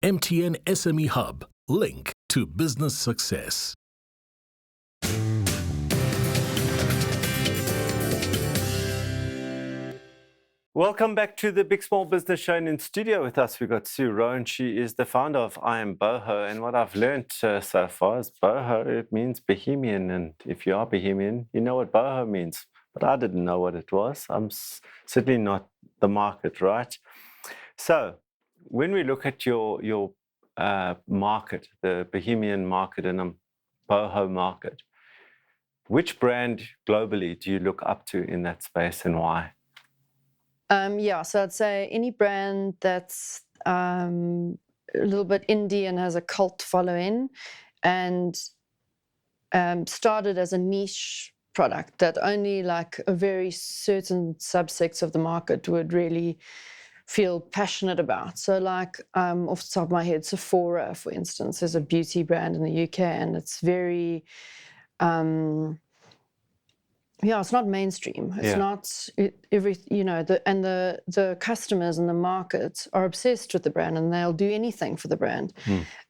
MTN SME Hub. Link to business success. Welcome back to the Big Small Business Show. And in studio with us, we've got Sue Rowan. She is the founder of I Am Boho. And what I've learned so far is Boho, it means Bohemian. And if you are Bohemian, you know what Boho means. But I didn't know what it was. I'm certainly not the market, right? So when we look at your market, the Bohemian market and the Boho market, which brand globally do you look up to in that space and why? So I'd say any brand that's a little bit indie and has a cult following and started as a niche product that only like a very certain subsects of the market would really feel passionate about. So like off the top of my head, Sephora, for instance, is a beauty brand in the UK, and it's very... it's not mainstream. It's not the customers and the market are obsessed with the brand and they'll do anything for the brand.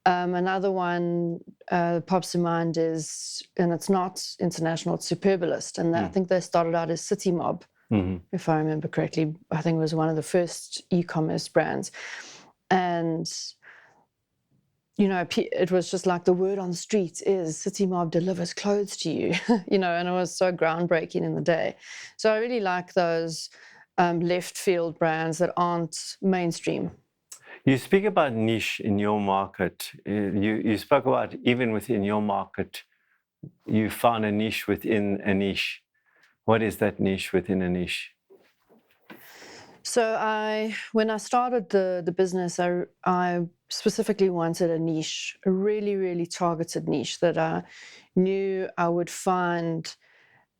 Another one pops to mind is, and it's not international, it's Superbalist, and I think they started out as City Mob, if I remember correctly. I think it was one of the first e-commerce brands, and it was just like the word on the streets is City Mob delivers clothes to you, and it was so groundbreaking in the day. So I really like those left field brands that aren't mainstream. You speak about niche in your market. You spoke about even within your market, you found a niche within a niche. What is that niche within a niche? So when I started the business, I specifically wanted a niche, a really, really targeted niche that I knew I would find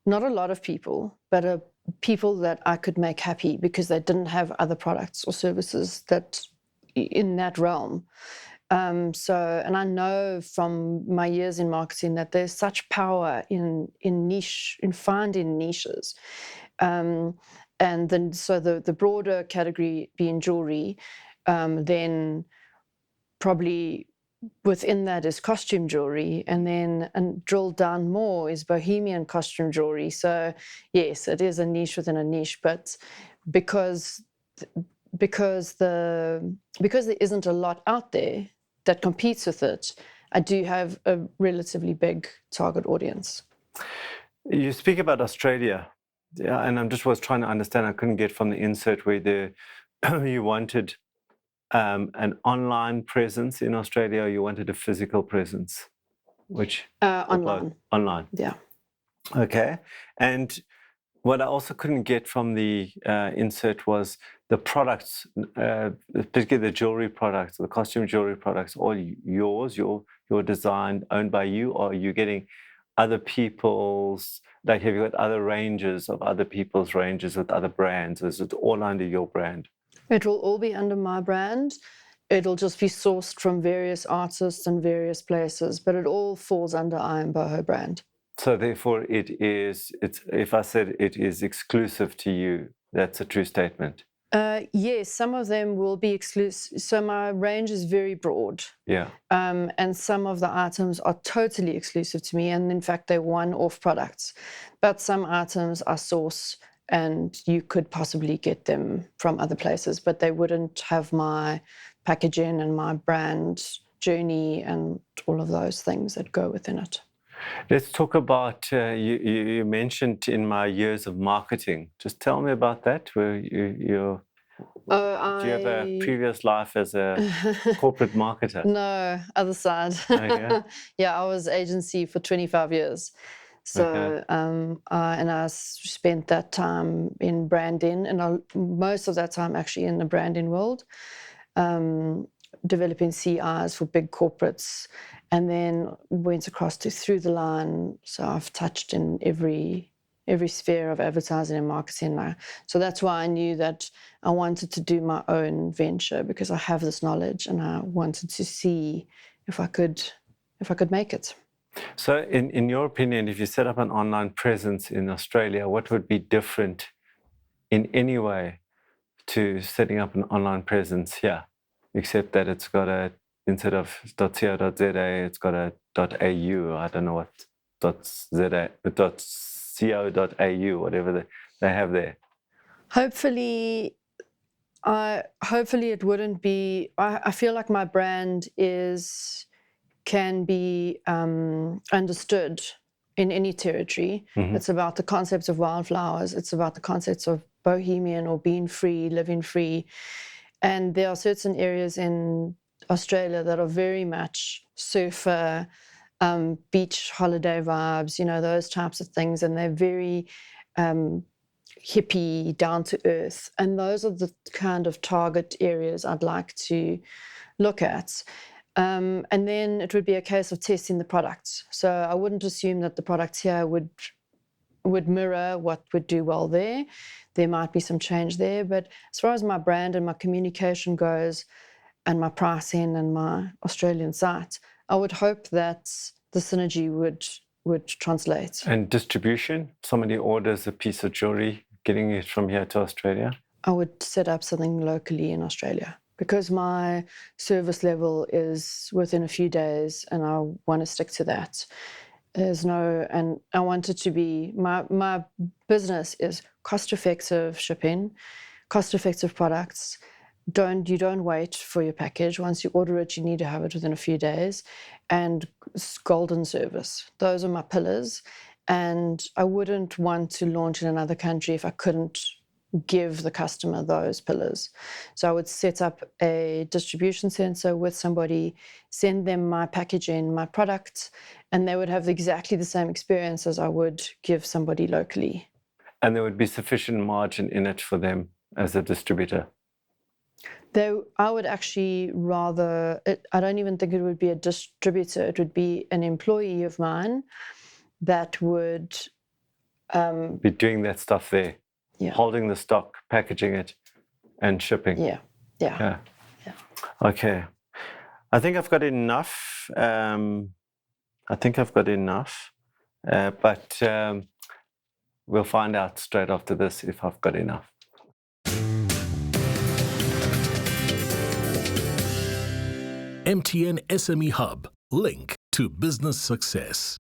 not a lot of people, but people that I could make happy because they didn't have other products or services that in that realm. And I know from my years in marketing that there's such power in finding niches. And then, so the broader category being jewelry, then probably within that is costume jewelry, and drilled down more is bohemian costume jewelry. So yes, it is a niche within a niche, but because there isn't a lot out there that competes with it, I do have a relatively big target audience. You speak about Australia. Yeah, and I just was trying to understand. I couldn't get from the insert whether you wanted an online presence in Australia or you wanted a physical presence. Which? Online. Online. Yeah. Okay. And what I also couldn't get from the insert was the products, particularly the jewelry products, the costume jewelry products, all yours, your design, owned by you, or are you getting other people's? Like, have you got other ranges of other people's ranges with other brands? Or is it all under your brand? It will all be under my brand. It'll just be sourced from various artists and various places, but it all falls under I Am Boho brand. So therefore, if I said it is exclusive to you, that's a true statement. Yes, some of them will be exclusive. So my range is very broad. Yeah. And some of the items are totally exclusive to me. And in fact, they're one-off products. But some items are source and you could possibly get them from other places, but they wouldn't have my packaging and my brand journey and all of those things that go within it. Let's talk about, you mentioned in my years of marketing. Just tell me about that. Do you have a previous life as a corporate marketer? No, other side. Okay. Yeah, I was agency for 25 years. So, Okay. and I spent that time in branding, and most of that time actually in the branding world, developing CIs for big corporates, and then went across to through the line. So I've touched in every sphere of advertising and marketing now. So that's why I knew that I wanted to do my own venture, because I have this knowledge and I wanted to see if I could make it. So in your opinion, if you set up an online presence in Australia, what would be different in any way to setting up an online presence here, except that it's got a instead of .co.za, it's got a .au. I don't know what .za, .co.au, whatever they have there. Hopefully it wouldn't be. I feel like my brand can be understood in any territory. Mm-hmm. It's about the concepts of wildflowers. It's about the concepts of bohemian or being free, living free. And there are certain areas in Australia that are very much surfer, beach holiday vibes, those types of things. And they're very hippie, down to earth. And those are the kind of target areas I'd like to look at. And then it would be a case of testing the products. So I wouldn't assume that the products here would mirror what would do well there. There might be some change there. But as far as my brand and my communication goes, and my pricing and my Australian site, I would hope that the synergy would translate. And distribution? Somebody orders a piece of jewelry, getting it from here to Australia? I would set up something locally in Australia because my service level is within a few days and I want to stick to that. And I want it to be, my business is cost-effective shipping, cost-effective products. You don't wait for your package. Once you order it, you need to have it within a few days. And golden service. Those are my pillars. And I wouldn't want to launch in another country if I couldn't give the customer those pillars. So I would set up a distribution center with somebody, send them my packaging, my products, and they would have exactly the same experience as I would give somebody locally. And there would be sufficient margin in it for them as a distributor? I would actually I don't even think it would be a distributor. It would be an employee of mine that would be doing that stuff there. Yeah. Holding the stock, packaging it, and shipping. Yeah. Okay. I think I've got enough. But we'll find out straight after this if I've got enough. MTN SME Hub, link to business success.